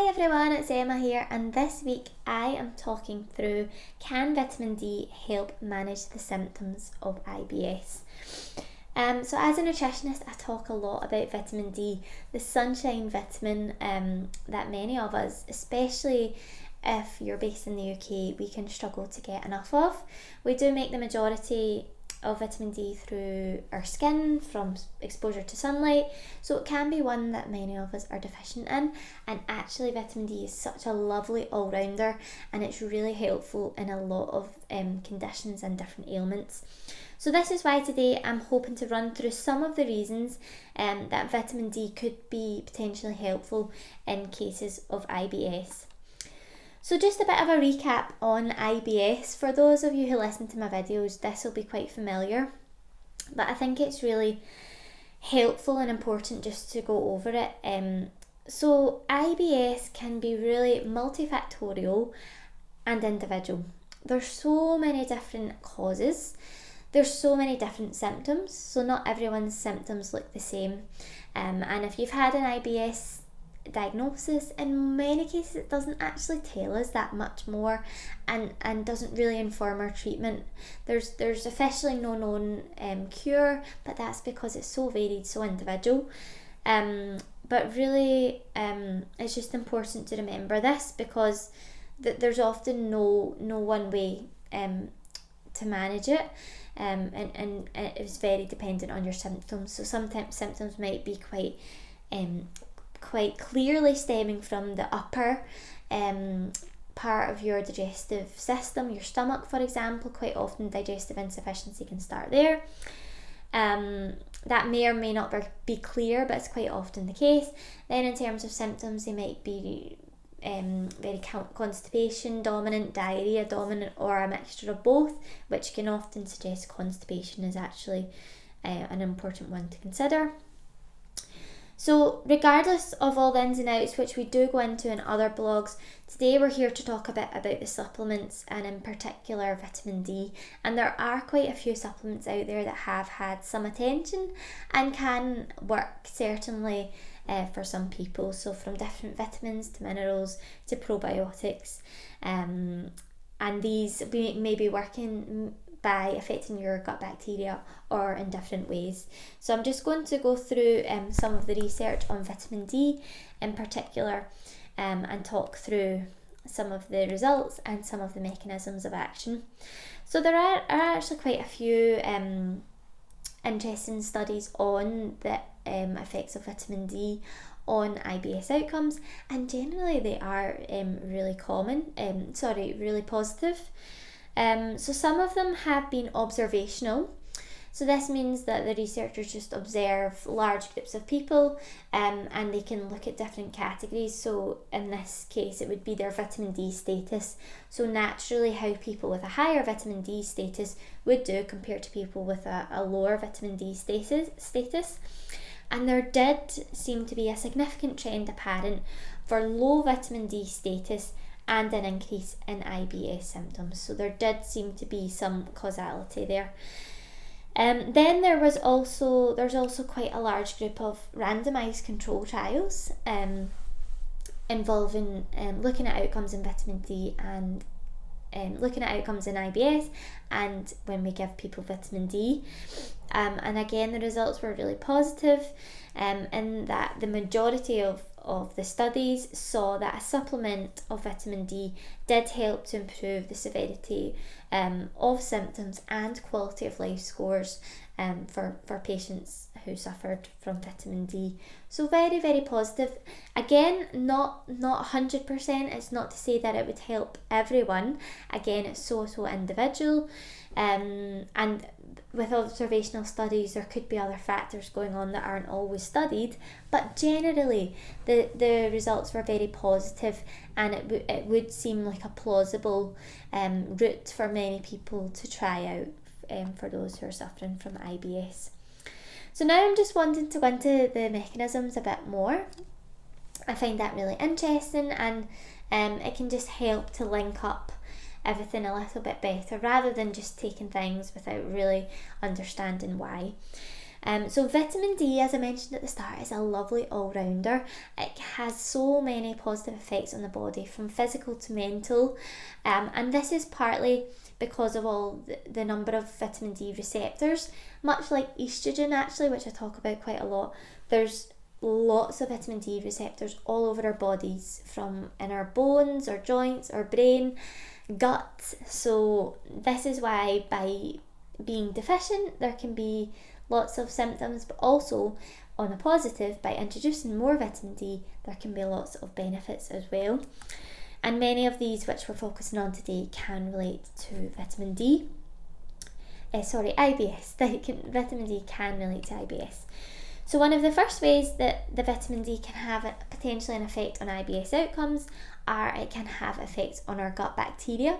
Hi everyone, it's Emma here, and this week I am talking through, can vitamin D help manage the symptoms of IBS? So as a nutritionist, I talk a lot about vitamin D, the sunshine vitamin that many of us, especially if you're based in the UK, we can struggle to get enough of. We do make the majority of vitamin D through our skin from exposure to sunlight, so it can be one that many of us are deficient in, and actually vitamin D is such a lovely all-rounder and it's really helpful in a lot of conditions and different ailments. So this is why today I'm hoping to run through some of the reasons that vitamin D could be potentially helpful in cases of IBS. So just a bit of a recap on IBS. For those of you who listen to my videos, this will be quite familiar, but I think it's really helpful and important just to go over it. So IBS can be really multifactorial and individual. There's so many different causes. There's so many different symptoms, so not everyone's symptoms look the same. And if you've had an IBS diagnosis, in many cases it doesn't actually tell us that much more and doesn't really inform our treatment. There's officially no known cure, but that's because it's so varied, so individual. But really it's just important to remember this, because there's often no one way to manage it, and it's very dependent on your symptoms. So sometimes symptoms might be quite clearly stemming from the upper part of your digestive system, your stomach for example. Quite often digestive insufficiency can start there. That may or may not be clear, but it's quite often the case. Then in terms of symptoms, they might be very constipation dominant, diarrhea dominant, or a mixture of both, which can often suggest constipation is actually an important one to consider. So regardless of all the ins and outs, which we do go into in other blogs, today we're here to talk a bit about the supplements, and in particular vitamin D. And there are quite a few supplements out there that have had some attention and can work certainly for some people. So from different vitamins to minerals to probiotics, and these may be working by affecting your gut bacteria or in different ways. So I'm just going to go through some of the research on vitamin D in particular, and talk through some of the results and some of the mechanisms of action. So there are actually quite a few interesting studies on the effects of vitamin D on IBS outcomes, and generally they are really positive. So some of them have been observational. So this means that the researchers just observe large groups of people, and they can look at different categories. So in this case it would be their vitamin D status. So naturally how people with a higher vitamin D status would do compared to people with a lower vitamin D status. And there did seem to be a significant trend apparent for low vitamin D status and an increase in IBS symptoms. So there did seem to be some causality there. Then there's also quite a large group of randomised control trials involving looking at outcomes in vitamin D and looking at outcomes in IBS and when we give people vitamin D. And again, the results were really positive, in that the majority of the studies saw that a supplement of vitamin D did help to improve the severity of symptoms and quality of life scores for patients who suffered from vitamin D. So very, very positive. Again, not 100%. It's not to say that it would help everyone. Again, it's so individual. And with observational studies, there could be other factors going on that aren't always studied, but generally the results were very positive, and it would seem like a plausible route for many people to try out for those who are suffering from IBS. So now I'm just wanting to go into the mechanisms a bit more. I find that really interesting, and it can just help to link up everything a little bit better rather than just taking things without really understanding why. So vitamin D, as I mentioned at the start, is a lovely all-rounder. It has so many positive effects on the body, from physical to mental, and this is partly because of all the number of vitamin D receptors, much like estrogen actually, which I talk about quite a lot. There's lots of vitamin D receptors all over our bodies, from in our bones, our joints, our brain, gut. So this is why by being deficient there can be lots of symptoms, but also on a positive, by introducing more vitamin D there can be lots of benefits as well. And many of these which we're focusing on today can relate to vitamin D. IBS. Vitamin D can relate to IBS. So one of the first ways that the vitamin D can have potentially an effect on IBS outcomes are it can have effects on our gut bacteria.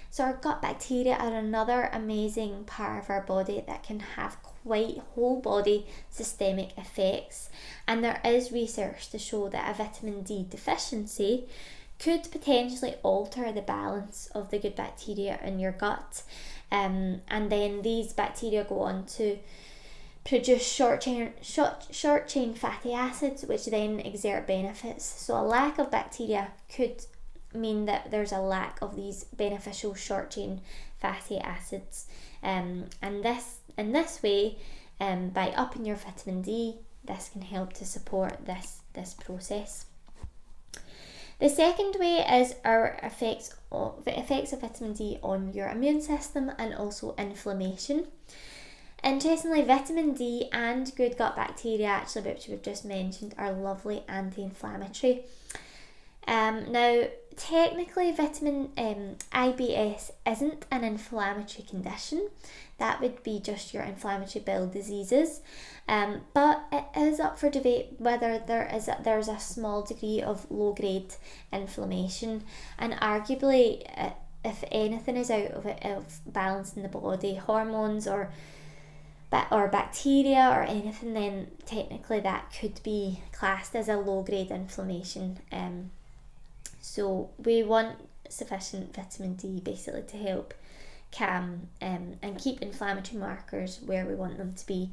So our gut bacteria are another amazing part of our body that can have quite whole body systemic effects. And there is research to show that a vitamin D deficiency could potentially alter the balance of the good bacteria in your gut. And then these bacteria go on to produce short chain fatty acids, which then exert benefits. So a lack of bacteria could mean that there's a lack of these beneficial short chain fatty acids, and this in this way, by upping your vitamin D, this can help to support this process. The second way is the effects of vitamin D on your immune system and also inflammation. Interestingly, vitamin D and good gut bacteria, actually, which we've just mentioned, are lovely anti-inflammatory. Now, technically, IBS isn't an inflammatory condition. That would be just your inflammatory bowel diseases. But it is up for debate whether there's a small degree of low-grade inflammation, and arguably, if anything is out of balance in the body, hormones or bacteria or anything, then technically that could be classed as a low-grade inflammation. So we want sufficient vitamin D basically to help calm and keep inflammatory markers where we want them to be.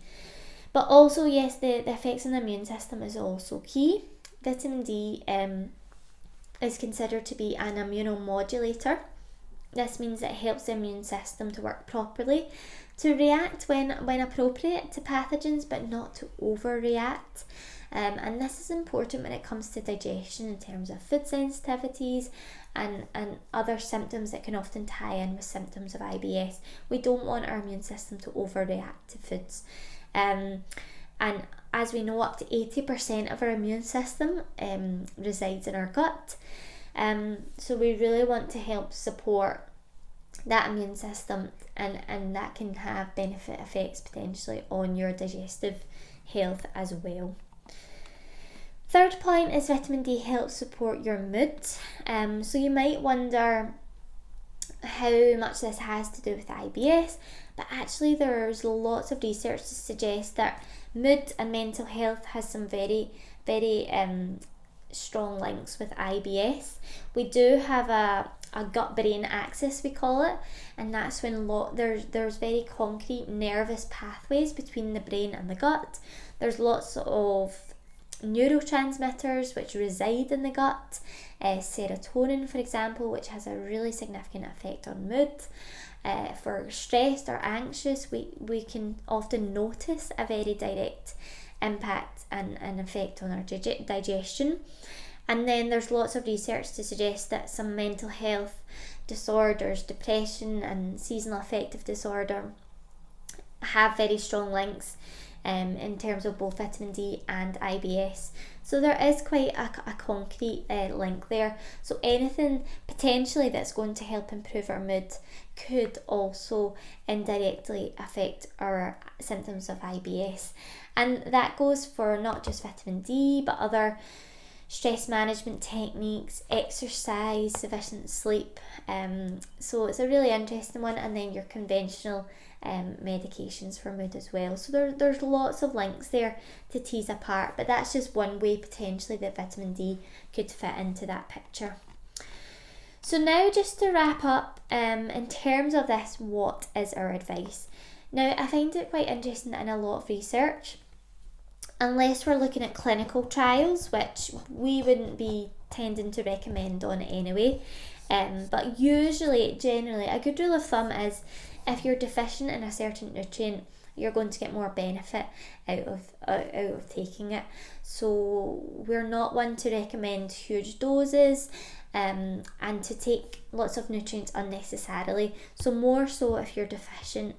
But also, yes, the effects on the immune system is also key. Vitamin D is considered to be an immunomodulator. This means it helps the immune system to work properly, to react when appropriate to pathogens, but not to overreact. And this is important when it comes to digestion in terms of food sensitivities and other symptoms that can often tie in with symptoms of IBS. We don't want our immune system to overreact to foods. And as we know, up to 80% of our immune system resides in our gut. So we really want to help support that immune system, and that can have benefit effects potentially on your digestive health as well. Third point is vitamin D helps support your mood. So you might wonder how much this has to do with IBS, but actually there's lots of research to suggest that mood and mental health has some very, very strong links with IBS. We do have a gut-brain axis, we call it, and that's when there's very concrete nervous pathways between the brain and the gut. There's lots of neurotransmitters which reside in the gut, serotonin, for example, which has a really significant effect on mood. If we're stressed or anxious, we can often notice a very direct impact and effect on our digestion. And then there's lots of research to suggest that some mental health disorders, depression and seasonal affective disorder, have very strong links in terms of both vitamin D and IBS. So there is quite a concrete link there. So anything potentially that's going to help improve our mood could also indirectly affect our symptoms of IBS. And that goes for not just vitamin D, but other stress management techniques, exercise, sufficient sleep. So it's a really interesting one. And then your conventional medications for mood as well. So there's lots of links there to tease apart, but that's just one way potentially that vitamin D could fit into that picture. So now, just to wrap up, in terms of this, what is our advice? Now, I find it quite interesting that in a lot of research, unless we're looking at clinical trials, which we wouldn't be tending to recommend on anyway, but usually, generally, a good rule of thumb is if you're deficient in a certain nutrient, you're going to get more benefit out of taking it. So we're not one to recommend huge doses and to take lots of nutrients unnecessarily. So more so if you're deficient,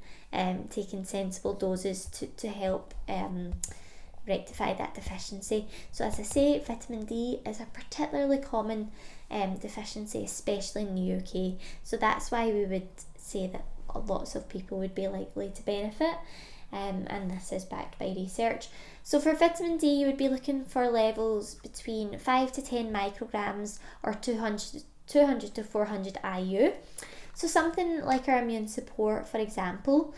taking sensible doses to help rectify that deficiency. So as I say, vitamin D is a particularly common deficiency, especially in the UK. So that's why we would say that lots of people would be likely to benefit, and this is backed by research. So for vitamin D, you would be looking for levels between 5 to 10 micrograms or 200 to 400 IU. So something like our immune support, for example,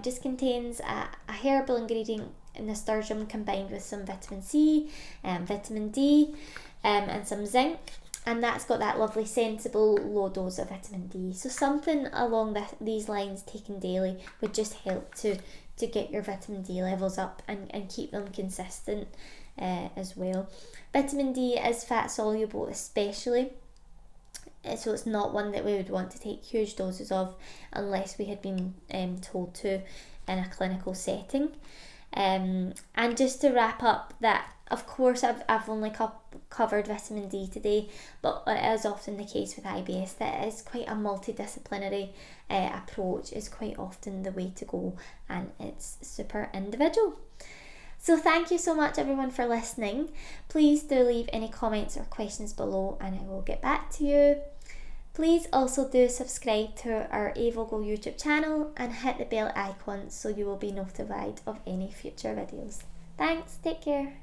just contains a herbal ingredient in nasturtium combined with some vitamin C, vitamin D, and some zinc. And that's got that lovely sensible low dose of vitamin D. So something along these lines taken daily would just help to get your vitamin D levels up and keep them consistent as well. Vitamin D is fat soluble especially, so it's not one that we would want to take huge doses of unless we had been told to in a clinical setting. And just to wrap up, that of course I've only covered vitamin D today, but it is often the case with IBS that it is quite a multidisciplinary approach is quite often the way to go, and it's super individual. So thank you so much everyone for listening. Please do leave any comments or questions below and I will get back to you. Please also do subscribe to our Avogo YouTube channel and hit the bell icon so you will be notified of any future videos. Thanks, take care.